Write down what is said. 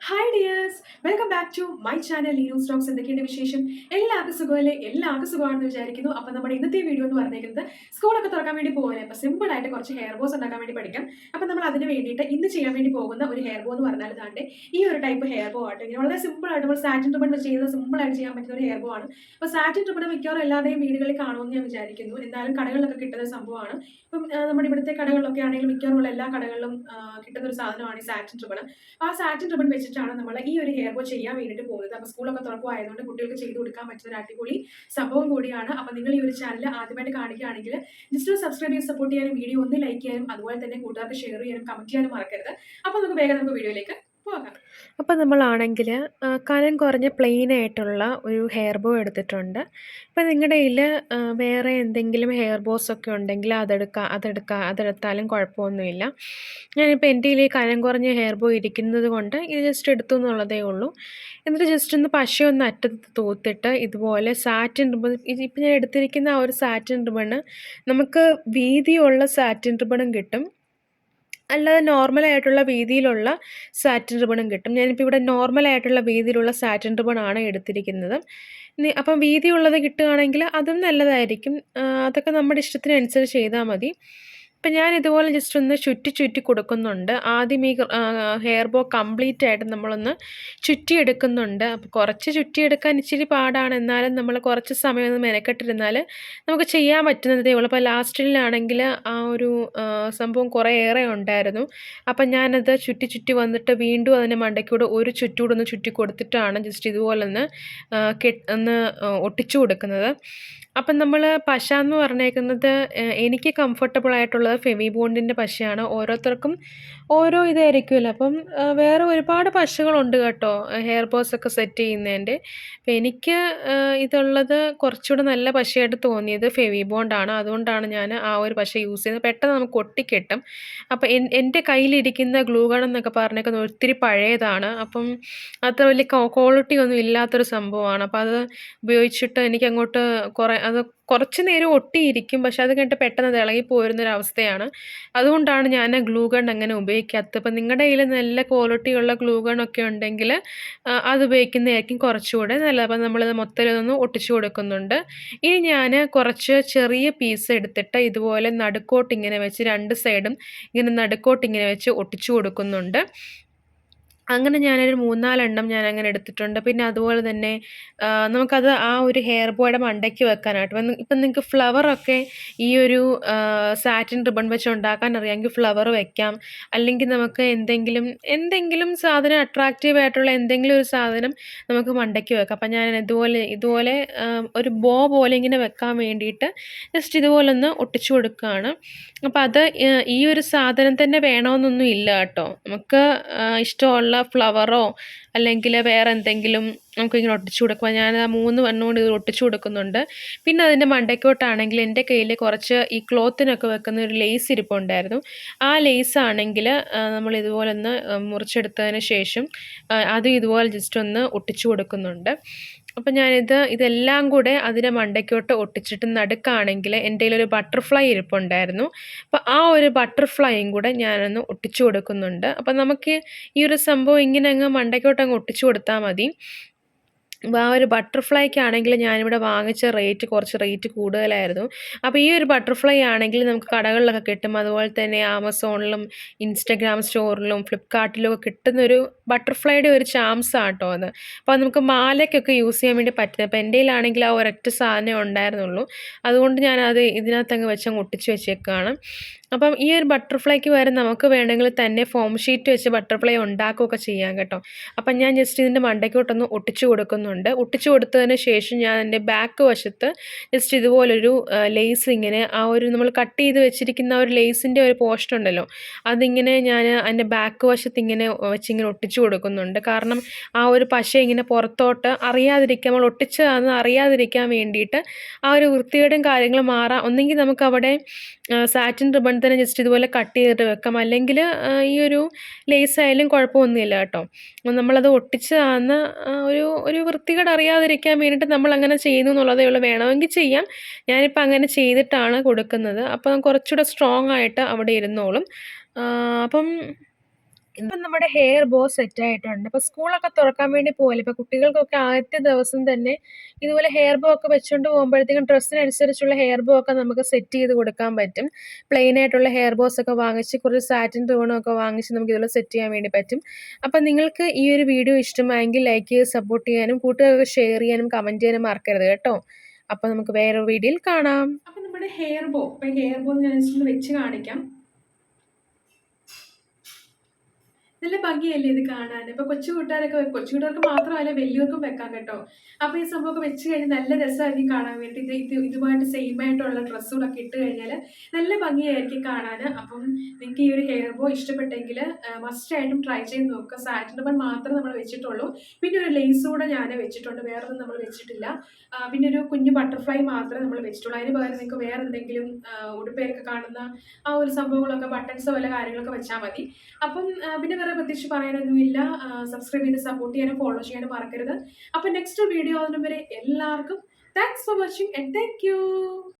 Hi dears, welcome back to my channel Leenu Stokes. എന്തൊക്കെയുണ്ട് വിശേഷം? എല്ലാവർക്കും സുഖമല്ലേ? എല്ലാവർക്കും സുഖമാണെന്ന് വിചാരിക്കുന്നു. അപ്പോൾ നമ്മുടെ ഇന്നത്തെ വീഡിയോ എന്ന് പറഞ്ഞിരിക്കുന്നത് സ്കൂളൊക്കെ തുറക്കാൻ വേണ്ടി പോകാൻ അപ്പോൾ സിമ്പിൾ ആയിട്ട് കുറച്ച് ഹെയർ ബോസ് ഉണ്ടാക്കാൻ വേണ്ടി പഠിക്കാം. അപ്പോൾ നമ്മൾ അതിന് വേണ്ടിയിട്ട് ഇന്ന് ചെയ്യാൻ വേണ്ടി പോകുന്ന ഒരു ഹെയർ ബോ എന്ന് പറഞ്ഞാൽ ഇതാണ്ട് ഈ ഒരു ടൈപ്പ് ഹെയർ ബോ ആയിട്ട് ഇങ്ങനെ വളരെ സിമ്പിൾ ആയിട്ട് നമ്മൾ സാറ്റിൻ റിബൺ വെച്ച് ചെയ്യുന്നത് സിമ്പിൾ ആയിട്ട് ചെയ്യാൻ പറ്റുന്ന ഒരു ഹെയർ ബോ ആണ്. അപ്പോൾ സാറ്റിൻ റിബൺ മിക്കവാറും എല്ലാവരുടെയും വീടുകളിൽ കാണുമെന്ന് ഞാൻ വിചാരിക്കുന്നു. എന്തായാലും കടകളിലൊക്കെ കിട്ടുന്ന ഒരു സംഭവമാണ്. ഇപ്പം നമ്മുടെ ഇവിടുത്തെ കടകളിലൊക്കെ ആണെങ്കിൽ മിക്കവാറും എല്ലാ കടകളിലും കിട്ടുന്ന ഒരു സാധനമാണ് ഈ സാറ്റിൻ റിബൺ. ആ സാറ്റിൻ റിബൺ വെച്ചിട്ടാണ് നമ്മൾ ഈ ഒരു ഹെയർ ബോ ചെയ്യാൻ വേണ്ടിയിട്ട് പോകുന്നത്. അപ്പോൾ സ്കൂളൊക്കെ തുറക്കുമായതുകൊണ്ട് കുട്ടികൾക്ക് ചെയ്ത് കൊടുക്കാൻ പറ്റുന്ന ഒരു അടിപൊളി സംഭവം കൂടിയാണ്. അപ്പോൾ നിങ്ങൾ ഈ ഒരു ചാനൽ ആദ്യമായിട്ട് കാണിക്കുകയാണെങ്കിൽ ജസ്റ്റ് ഒരു സബ്സ്ക്രൈബ് ചെയ്ത് സപ്പോർട്ട് ചെയ്യാനും വീഡിയോ ഒന്ന് ലൈക്ക് ചെയ്യാനും അതുപോലെ തന്നെ കൂട്ടുകാർക്ക് ഷെയർ ചെയ്യാനും കമന്റ് ചെയ്യാനും മറക്കരുത്. അപ്പോൾ നമുക്ക് വീഡിയോയിലേക്ക് പോകാം. അപ്പോൾ നമ്മളാണെങ്കിൽ കനം കുറഞ്ഞ പ്ലെയിൻ ആയിട്ടുള്ള ഒരു ഹെയർ ബോ എടുത്തിട്ടുണ്ട്. അപ്പോൾ നിങ്ങളുടെ കയ്യിൽ വേറെ എന്തെങ്കിലും ഹെയർ ബോസ് ഒക്കെ ഉണ്ടെങ്കിൽ അതെടുത്താലും കുഴപ്പമൊന്നുമില്ല. ഞാനിപ്പോൾ എൻ്റെ കയ്യിൽ കനം കുറഞ്ഞ ഹെയർ ബോ ഇരിക്കുന്നത് കൊണ്ട് ഇത് ജസ്റ്റ് എടുത്തു എന്നുള്ളതേ ഉള്ളൂ. എന്നിട്ട് ജസ്റ്റ് ഒന്ന് പശയൊന്ന് അറ്റത്ത് തൂത്തിട്ട് ഇതുപോലെ സാറ്റിൻ റിബൺ, ഇപ്പം ഞാൻ എടുത്തിരിക്കുന്ന ആ ഒരു സാറ്റിൻ റിബണ് നമുക്ക് വീതിയുള്ള സാറ്റിൻ റിബണും കിട്ടും, അല്ലാതെ നോർമലായിട്ടുള്ള വീതിയിലുള്ള സാറ്റിൻ റിബണും കിട്ടും. ഞാനിപ്പോൾ ഇവിടെ നോർമലായിട്ടുള്ള വീതിയിലുള്ള സാറ്റിൻ റിബണാണ് എടുത്തിരിക്കുന്നത്. അപ്പം വീതിയുള്ളത് കിട്ടുകയാണെങ്കിൽ അതും നല്ലതായിരിക്കും. അതൊക്കെ നമ്മുടെ ഇഷ്ടത്തിനനുസരിച്ച് ചെയ്താൽ മതി. അപ്പം ഞാൻ ഇതുപോലെ ജസ്റ്റ് ഒന്ന് ചുറ്റി കൊടുക്കുന്നുണ്ട്. ആദ്യം ഈ ഹെയർ ബോ കംപ്ലീറ്റ് ആയിട്ട് നമ്മളൊന്ന് ചുറ്റിയെടുക്കുന്നുണ്ട്. അപ്പോൾ കുറച്ച് ചുറ്റിയെടുക്കാൻ ഇച്ചിരി പാടാണ്, എന്നാലും നമ്മൾ കുറച്ച് സമയം ഒന്ന് മെനക്കെട്ടിരുന്നാൽ നമുക്ക് ചെയ്യാൻ പറ്റുന്നതേ ഉള്ളൂ. അപ്പോൾ ലാസ്റ്റിലാണെങ്കിൽ ആ ഒരു സംഭവം കുറേ ഏറെ ഉണ്ടായിരുന്നു. അപ്പം ഞാനത് ചുറ്റി വന്നിട്ട് വീണ്ടും അതിൻ്റെ മണ്ടയ്ക്കൂടെ ഒരു ചുറ്റൂടെ ഒന്ന് ചുറ്റി കൊടുത്തിട്ടാണ് ജസ്റ്റ് ഇതുപോലെ ഒന്ന് ഒട്ടിച്ചു കൊടുക്കുന്നത്. അപ്പം നമ്മൾ പശ എന്ന് പറഞ്ഞേക്കുന്നത് എനിക്ക് കംഫർട്ടബിൾ ആയിട്ടുള്ളത് ഫെവി ബോണ്ടിൻ്റെ പശയാണ്. ഓരോരുത്തർക്കും ഓരോ ഇതായിരിക്കുമല്ലോ. അപ്പം വേറെ ഒരുപാട് പശകളുണ്ട് കേട്ടോ ഹെയർ ബോസ് ഒക്കെ സെറ്റ് ചെയ്യുന്നതിൻ്റെ. അപ്പം എനിക്ക് ഇതുള്ളത് കുറച്ചുകൂടെ നല്ല പശയായിട്ട് തോന്നിയത് ഫെവി ബോണ്ടാണ്. അതുകൊണ്ടാണ് ഞാൻ ആ ഒരു പശ യൂസ് ചെയ്യുന്നത്. പെട്ടെന്ന് നമുക്ക് ഒട്ടിക്കിട്ടും. അപ്പം എൻ്റെ കയ്യിലിരിക്കുന്ന ഗ്ലൂ ഗൺ എന്നൊക്കെ പറഞ്ഞേക്കുന്നത് ഒത്തിരി പഴയതാണ്. അപ്പം അത്ര വലിയ ക്വാളിറ്റി ഒന്നും ഇല്ലാത്തൊരു സംഭവമാണ്. അപ്പം അത് ഉപയോഗിച്ചിട്ട് എനിക്കങ്ങോട്ട് അത് കുറച്ച് നേരം ഒട്ടിയിരിക്കും, പക്ഷെ അത് കഴിഞ്ഞിട്ട് പെട്ടെന്ന് അത് ഇളകി പോരുന്നൊരവസ്ഥയാണ്. അതുകൊണ്ടാണ് ഞാൻ ഗ്ലൂ ഗൺ അങ്ങനെ ഉപയോഗിക്കാത്തത്. അപ്പം നിങ്ങളുടെ കയ്യിൽ നല്ല ക്വാളിറ്റിയുള്ള ഗ്ലൂ ഗൺ ഒക്കെ ഉണ്ടെങ്കിൽ അത് ഉപയോഗിക്കുന്നതായിരിക്കും കുറച്ചുകൂടെ നല്ലത്. അപ്പം നമ്മളിത് മൊത്തം ഒട്ടിച്ചു കൊടുക്കുന്നുണ്ട്. ഇനി ഞാൻ കുറച്ച് ചെറിയ പീസ് എടുത്തിട്ട് ഇതുപോലെ നടുക്കോട്ട് ഇങ്ങനെ വെച്ച് രണ്ട് സൈഡും ഇങ്ങനെ നടുക്കോട്ട് ഇങ്ങനെ വെച്ച് ഒട്ടിച്ചു കൊടുക്കുന്നുണ്ട്. അങ്ങനെ ഞാനൊരു 3-4 എണ്ണം ഞാനങ്ങനെ എടുത്തിട്ടുണ്ട്. പിന്നെ അതുപോലെ തന്നെ നമുക്കത് ആ ഒരു ഹെയർ ബോയുടെ മണ്ടയ്ക്ക് വെക്കാനായിട്ട് ഇപ്പം നിങ്ങൾക്ക് ഫ്ലവറൊക്കെ ഈ ഒരു സാറ്റിൻ റിബൺ വെച്ച് ഉണ്ടാക്കാൻ അറിയാമെങ്കിൽ ഫ്ലവർ വെക്കാം. അല്ലെങ്കിൽ നമുക്ക് എന്തെങ്കിലും സാധനം അട്രാക്റ്റീവ് ആയിട്ടുള്ള എന്തെങ്കിലും ഒരു സാധനം നമുക്ക് മണ്ടയ്ക്ക് വെക്കാം. അപ്പം ഞാൻ ഇതുപോലെ ഒരു ബോ പോലെ ഇങ്ങനെ വെക്കാൻ വേണ്ടിയിട്ട് ജസ്റ്റ് ഇതുപോലെ ഒന്ന് ഒട്ടിച്ചു കൊടുക്കുകയാണ്. അപ്പം അത് ഈ ഒരു സാധനം തന്നെ വേണമെന്നൊന്നും ഇല്ല കേട്ടോ. നമുക്ക് ഇഷ്ടമുള്ള ഫ്ലവറോ അല്ലെങ്കിൽ വേറെ എന്തെങ്കിലും നമുക്കിങ്ങനെ ഒട്ടിച്ചു കൊടുക്കുക. ഞാൻ ആ 3 എണ്ണം കൊണ്ട് ഇത് ഒട്ടിച്ചു കൊടുക്കുന്നുണ്ട്. പിന്നെ അതിൻ്റെ മണ്ടയ്ക്കോട്ടാണെങ്കിൽ എൻ്റെ കയ്യിൽ കുറച്ച് ഈ ക്ലോത്തിനൊക്കെ വെക്കുന്ന ഒരു ലേസ് ഇരിപ്പുണ്ടായിരുന്നു. ആ ലേസ് ആണെങ്കിൽ നമ്മൾ ഇതുപോലെ ഒന്ന് മുറിച്ചെടുത്തതിന് ശേഷം അതും ഇതുപോലെ ജസ്റ്റ് ഒന്ന് ഒട്ടിച്ചു കൊടുക്കുന്നുണ്ട്. അപ്പം ഇതെല്ലാം കൂടെ അതിൻ്റെ മണ്ടയ്ക്കോട്ട് ഒട്ടിച്ചിട്ട് നടുക്കാണെങ്കിൽ എൻ്റെ കയ്യിലൊരു ബട്ടർഫ്ലൈ ഇരിപ്പുണ്ടായിരുന്നു. അപ്പോൾ ആ ഒരു ബട്ടർഫ്ലൈയും കൂടെ ഞാനൊന്ന് ഒട്ടിച്ചു കൊടുക്കുന്നുണ്ട്. അപ്പം നമുക്ക് ഈ ഒരു സംഭവം ഇങ്ങനെ അങ്ങ് മണ്ടയ്ക്കോട്ട് അങ്ങ് ഒട്ടിച്ചു കൊടുത്താൽ മതി. അപ്പോൾ ആ ഒരു ബട്ടർഫ്ലൈക്കാണെങ്കിൽ ഞാനിവിടെ വാങ്ങിച്ച കുറച്ച് റേറ്റ് കൂടുതലായിരുന്നു. അപ്പോൾ ഈ ഒരു ബട്ടർഫ്ലൈ ആണെങ്കിൽ നമുക്ക് കടകളിലൊക്കെ കിട്ടും. അതുപോലെ തന്നെ ആമസോണിലും ഇൻസ്റ്റഗ്രാം സ്റ്റോറിലും ഫ്ലിപ്കാർട്ടിലും ഒക്കെ കിട്ടുന്നൊരു ബട്ടർഫ്ലൈയുടെ ഒരു ചാംസാണ് കേട്ടോ അത്. അപ്പോൾ നമുക്ക് മാലയ്ക്കൊക്കെ യൂസ് ചെയ്യാൻ വേണ്ടി പറ്റുന്നത്. അപ്പോൾ എൻ്റെ കയ്യിലാണെങ്കിൽ ആ ഒരൊറ്റ സാധനം ഉണ്ടായിരുന്നുള്ളൂ. അതുകൊണ്ട് ഞാനത് ഇതിനകത്തങ്ങ് വെച്ചങ്ങ് ഒട്ടിച്ച് വെച്ചേക്കുകയാണ്. അപ്പം ഈ ഒരു ബട്ടർഫ്ലൈക്ക് പകരം നമുക്ക് വേണമെങ്കിൽ തന്നെ ഫോം ഷീറ്റ് വെച്ച് ബട്ടർഫ്ലൈ ഉണ്ടാക്കുകയൊക്കെ ചെയ്യാം കേട്ടോ. അപ്പം ഞാൻ ജസ്റ്റ് ഇതിൻ്റെ മണ്ടയ്ക്കോട്ടൊന്ന് ഒട്ടിച്ചു കൊടുക്കുന്നുണ്ട്. ഒട്ടിച്ചു കൊടുത്തതിന് ശേഷം ഞാൻ എൻ്റെ ബാക്ക് വശത്ത് ജസ്റ്റ് ഇതുപോലൊരു ലേസ് ഇങ്ങനെ ആ ഒരു നമ്മൾ കട്ട് ചെയ്ത് വെച്ചിരിക്കുന്ന ഒരു ലേസിൻ്റെ ഒരു പോർഷൻ ഉണ്ടല്ലോ, അതിങ്ങനെ ഞാൻ അതിൻ്റെ ബാക്ക് വശത്ത് ഇങ്ങനെ വെച്ചിങ്ങനെ ഒട്ടിച്ചു കൊടുക്കുന്നുണ്ട്. കാരണം ആ ഒരു പശ ഇങ്ങനെ പുറത്തോട്ട് നമ്മൾ ഒട്ടിച്ചതാണെന്ന് അറിയാതിരിക്കാൻ വേണ്ടിയിട്ട് ആ ഒരു വൃത്തികേടും കാര്യങ്ങളും മാറാം. ഒന്നെങ്കിൽ നമുക്കവിടെ സാറ്റിൻ റിബൺ തന്നെ ജസ്റ്റ് ഇതുപോലെ കട്ട് ചെയ്തിട്ട് വെക്കാം, അല്ലെങ്കിൽ ഈ ഒരു ലേസ് ആയാലും കുഴപ്പമൊന്നുമില്ല കേട്ടോ. നമ്മളത് ഒട്ടിച്ചതാണെന്ന് ഒരു വൃത്തികേട് അറിയാതിരിക്കാൻ വേണ്ടിയിട്ട് നമ്മളങ്ങനെ ചെയ്യുന്നു എന്നുള്ളതേ ഉള്ളൂ. വേണമെങ്കിൽ ചെയ്യാം. ഞാനിപ്പോൾ അങ്ങനെ ചെയ്തിട്ടാണ് കൊടുക്കുന്നത്. അപ്പം കുറച്ചുകൂടെ സ്ട്രോങ് ആയിട്ട് അവിടെ ഇരുന്നോളും. അപ്പം ഇപ്പം നമ്മുടെ ഹെയർ ബോ സെറ്റ് ആയിട്ടുണ്ട്. അപ്പൊ സ്കൂളൊക്കെ തുറക്കാൻ വേണ്ടി പോവല്ലേ. ഇപ്പൊ കുട്ടികൾക്കൊക്കെ ആദ്യത്തെ ദിവസം തന്നെ ഇതുപോലെ ഹെയർ ബോ ഒക്കെ വെച്ചോണ്ട് പോകുമ്പോഴത്തേക്കും ഡ്രസ്സിനനുസരിച്ചുള്ള ഹെയർ ബോ ഒക്കെ നമുക്ക് സെറ്റ് ചെയ്ത് കൊടുക്കാൻ പറ്റും. പ്ലെയിൻ ആയിട്ടുള്ള ഹെയർ ബോസ് ഒക്കെ വാങ്ങിച്ച് കുറച്ച് സാറ്റിൻ റിബണും ഒക്കെ വാങ്ങിച്ച് നമുക്ക് ഇതുപോലെ സെറ്റ് ചെയ്യാൻ വേണ്ടി പറ്റും. അപ്പം നിങ്ങൾക്ക് ഈ ഒരു വീഡിയോ ഇഷ്ടമായെങ്കിൽ ലൈക്ക് ചെയ്ത് സപ്പോർട്ട് ചെയ്യാനും കൂട്ടുകാർക്ക് ഷെയർ ചെയ്യാനും കമന്റ് ചെയ്യാനും മറക്കരുത് കേട്ടോ. അപ്പൊ നമുക്ക് വേറൊരു വീഡിയോയിൽ കാണാം. അപ്പൊ നമ്മുടെ ഹെയർ ബോ ഞാൻ ജസ്റ്റ് ഒന്ന് വെച്ച് കാണിക്കാം. നല്ല ഭംഗിയല്ലേ ഇത് കാണാൻ. ഇപ്പൊ കൊച്ചു കൂട്ടുകാർക്ക് മാത്രമല്ല വലിയവർക്കും വെക്കാം കേട്ടോ. അപ്പൊ ഈ സംഭവമൊക്കെ വെച്ച് കഴിഞ്ഞാൽ നല്ല രസമായിരിക്കും കാണാൻ വേണ്ടി. ഇതുമായിട്ട് സെയിം ആയിട്ടുള്ള ഡ്രസ്സുകളൊക്കെ ഇട്ട് കഴിഞ്ഞാൽ നല്ല ഭംഗിയായിരിക്കും കാണാൻ. അപ്പം നിങ്ങൾക്ക് ഈ ഒരു ഹെയർ ബോ ഇഷ്ടപ്പെട്ടെങ്കിൽ മസ്റ്റ് ആയിട്ടും ട്രൈ ചെയ്ത് നോക്കുക. സാറ്റിൻ റിബൺ മാത്രമേ നമ്മൾ വെച്ചിട്ടുള്ളൂ. പിന്നെ ഒരു ലേസ് കൂടെ ഞാൻ വെച്ചിട്ടുണ്ട്, വേറൊന്നും നമ്മൾ വെച്ചിട്ടില്ല. പിന്നെ ഒരു കുഞ്ഞു ബട്ടർഫ്ലൈ മാത്രമേ നമ്മൾ വെച്ചിട്ടുള്ളൂ. അതിന് പകരം നിങ്ങൾക്ക് വേറെ എന്തെങ്കിലും ഉടുപ്പേരൊക്കെ കാണുന്ന ആ ഒരു സംഭവങ്ങളൊക്കെ, ബട്ടൺസോ വല്ല കാര്യങ്ങളൊക്കെ വെച്ചാൽ മതി. അപ്പം പിന്നെ വേറെ പ്രത്യേകിച്ച് പറയാനൊന്നുമില്ല. സബ്സ്ക്രൈബ് ചെയ്ത് സപ്പോർട്ട് ചെയ്യാനും ഫോളോ ചെയ്യാനും മറക്കരുത്. അപ്പം നെക്സ്റ്റ് വീഡിയോ ആവുന്നവരെ എല്ലാവർക്കും thanks for watching and thank you.